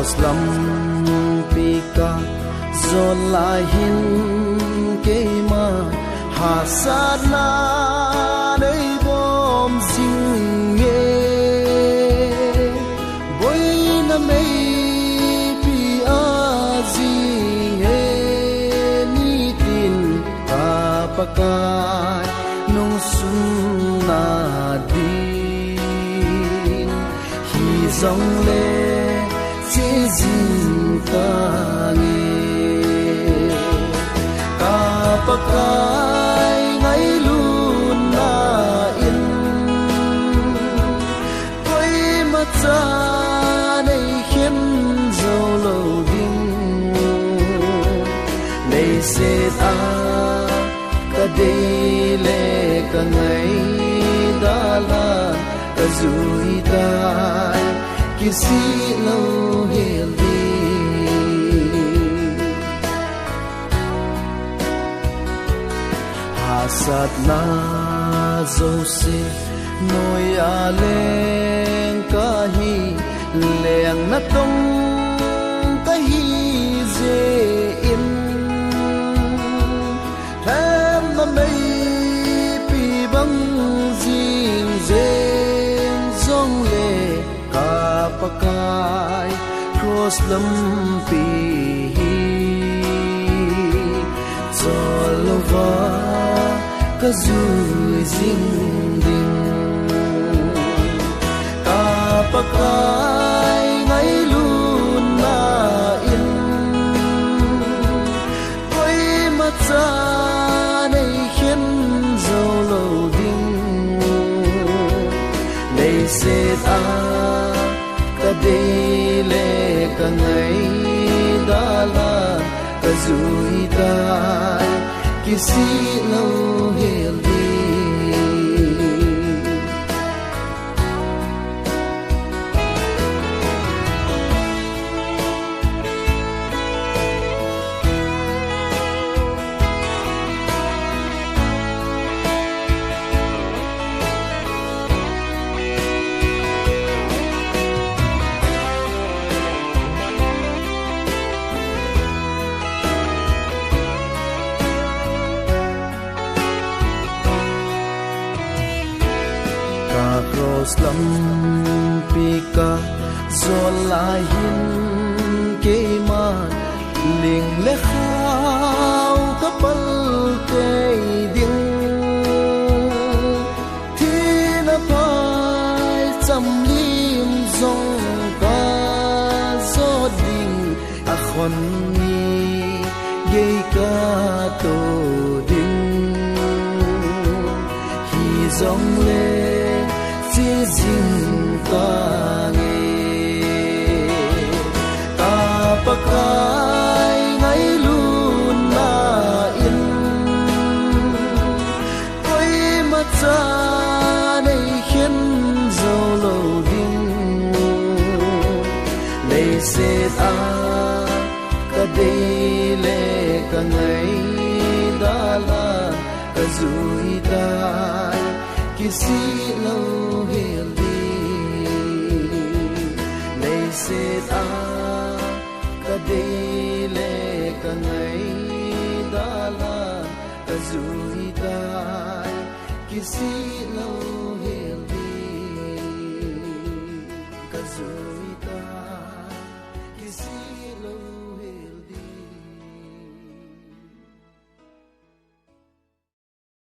cross lam pika zolahin keima hasana nei bom singe boina mei pi azinge nitin kapakai nung sunna din hi zong le che jin ta nge kapakai ngai lun na in koi ma cha nei khen zo lo ding nei se ta ka de le ka ngai da la ka zui dai kisi lo hel di hasat na zo se noi a leng ka hi leng na tong ka hi je in tham na mei pi bang jing zen zong le ka pakai cross lam pi zolova ka zui jing ding ka pakai ngai lun na in koi ma cha nei khen zo lo ding nei se ta ka de le ka ngai da la ka zui dai kisi lo hel di cross lam pika zolahin keima ling le khao kapal ke ding thina pai cham lim zong ka zo ding a khon ni ye ka to ding hi zong le jing ta nge ta pakai ngai lun na in koi ma cha nei khen zo lo ding nei se ta ka de le ka ngai da la ka zui dai kisi lo hel di nei se ta ka de le ka ngai da la ka zui dai kisi lo hel di ka zui dai kisi